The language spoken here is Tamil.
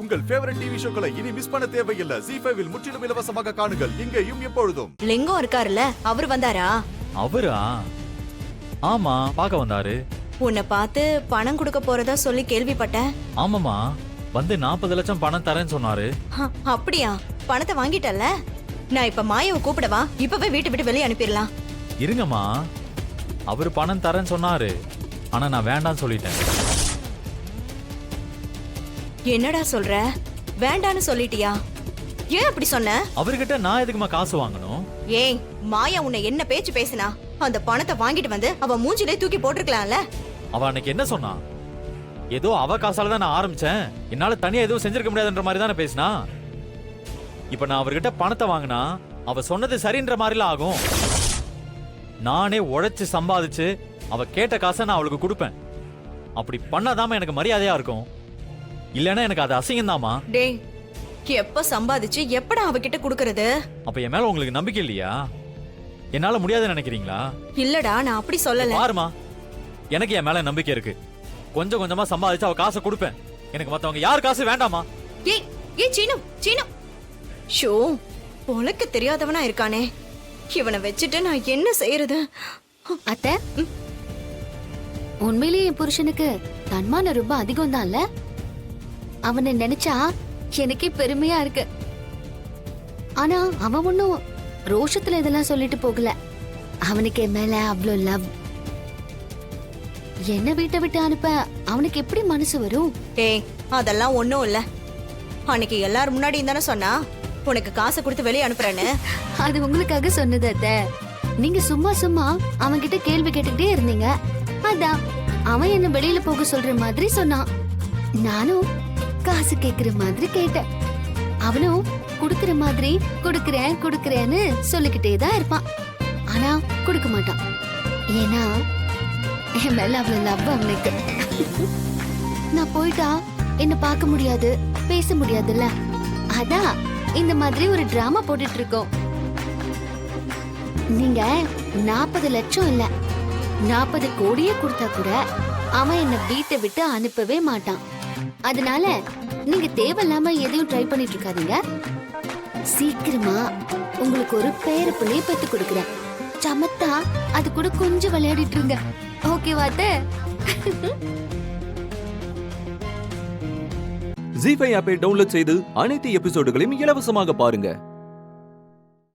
உங்கள் ஃபேவரட் டிவி ஷோக்களை இனி மிஸ் பண்ண தேவையில்லை. ZEE5 இல் முற்றிலும் இலவசமாக காணுங்கள், இங்கேயும் எப்பொழுதும். லிங்கம் இருக்காருல்ல, அவர் வந்தாரா? அவரா? ஆமா, பார்க்க வந்தாரு. உன்னை பார்த்து பணம் கொடுக்க போறதா சொல்லி கேள்விப்பட்டேன். ஆமாமா, வந்து 40 லட்சம் பணம் தரேன்னு சொன்னாரு. அப்படியா? பணத்தை வாங்கிட்டல்ல? நான் இப்ப மாயாவை கூப்பிடவா? இப்பவே வீட்டை விட்டு வெளியே அனுப்பிடலாம். இருங்கம்மா, அவரு பணம் தரேன்னு சொன்னாரு, ஆனா நான் வேண்டான்னு சொல்லிட்டேன். என்னடா சொல்ற? வேண்டான்னு சொல்லிட்டியா? ஏன் அப்படி சொன்ன? அவர்கிட்ட நான் எதுக்குமா காசு வாங்கணும்? ஏய், மாயா உன்னை என்ன பேச்சு பேசினா? அந்த பணத்தை வாங்கிட்டு வந்து அவ மூஞ்சிலே தூக்கி போட்டிருக்கலாம்ல. அவ அன்னைக்கு என்ன சொன்னா? ஏதோ அவ காசால தான் நான் ஆரம்பிச்சேன், என்னால தனியா எதுவும் செஞ்சிருக்க முடியாதுன்ற மாதிரி தானே பேசினா. இப்ப நான் அவர்கிட்ட பணத்தை வாங்கினா அவ சொன்னது சரின்ற மாதிரிலாம் ஆகும். நானே உழைச்சு சம்பாதிச்சு அவ கேட்ட காசை நான் அவளுக்கு கொடுப்பேன். அப்படி பண்ணாதாம எனக்கு மரியாதையா இருக்கும். இல்லன்னா எனக்கு அது அசிங்கம் தாமா. டேய், எப்ப சம்பாதிச்சு எப்படா அவகிட்ட குடுக்கறது? அப்ப என் மேல உங்களுக்கு நம்பிக்கை இல்லையா? என்னால முடியாதுன்னு நினைக்கிறீங்களா? இல்லடா, நான் அப்படி சொல்லல. பாருமா, எனக்கு என் மேல நம்பிக்கை இருக்கு. கொஞ்சம் கொஞ்சமா சம்பாதிச்சு அவ காசை கொடுப்பேன். எனக்கு மத்தவங்க யார் காசு வேண்டாமா. ஏய் ஏய் சீனு, சீனு. ஷோ, பொழக்க தெரியாதவனா இருக்கானே, இவனை வச்சுட்டு நான் என்ன செய்யறது? அத்தை, உண்மையிலேயே என் புருஷனுக்கு தன்மானம் ரொம்ப அதிகம் தான்ல. அவனை நினைச்சா எனக்கே பெருமையா இருக்கு. ஆனா அவன் ஒன்னும் ரோஷத்துல இதெல்லாம் சொல்லிட்டு போகல. அவனுக்கு என் மேல அவ்வளோ லவ். என்ன வீட்டை விட்டு அனுப்ப அவனுக்கு எப்படி மனசு வரும்? ஏய், அதெல்லாம் ஒண்ணும் இல்ல. அன்னைக்கு எல்லாரும் முன்னாடி தானே சொன்னா உனக்கு காசை கொடுத்து வெளியே அனுப்புறேன்னு. அது உங்களுக்காக சொன்னது அத்தை. நீங்க சும்மா சும்மா அவன்கிட்ட கேள்வி கேட்டுக்கிட்டே இருந்தீங்க. அதான் அவன் என்ன வெளியில போக சொல்ற மாதிரி சொன்னான். நானும் காசு கேக்குற மாதிரி கேட்டேன். அவனும் குடுக்கற மாதிரி குடுக்கறேன் குடுக்கறேன்னு சொல்லிக்கிட்டே தான் இருப்பான். ஆனா குடுக்க மாட்டான். ஏன்னா என் மேல அவ்வளவு லவ் அவனுக்கு. நான் போயிட்டா என்ன பார்க்க முடியாது, பேச முடியாதுல்ல. அதான் இந்த மாதிரி ஒரு டிராமா போட்டுட்டு இருக்கோம். நீங்க 40 லட்சம் இல்ல 40 கோடியே கொடுத்தா கூட அவன் என்ன வீட்டை விட்டு அனுப்பவே மாட்டான். அதனால நீங்க தேவையில்லாம எதையும் ட்ரை பண்ணிட்டு இருக்காதீங்க. சீக்கிரமா உங்களுக்கு ஒரு பேர பிள்ளைய பெத்து கொடுக்குறேன். சமத்தா அது கூட கொஞ்சம் விளையாடிட்டு இருங்க. ஓகேவா? ZEE5 ஆப்பை டவுன்லோட் செய்து அனைத்து எபிசோடுகளையும் இலவசமாக பாருங்க.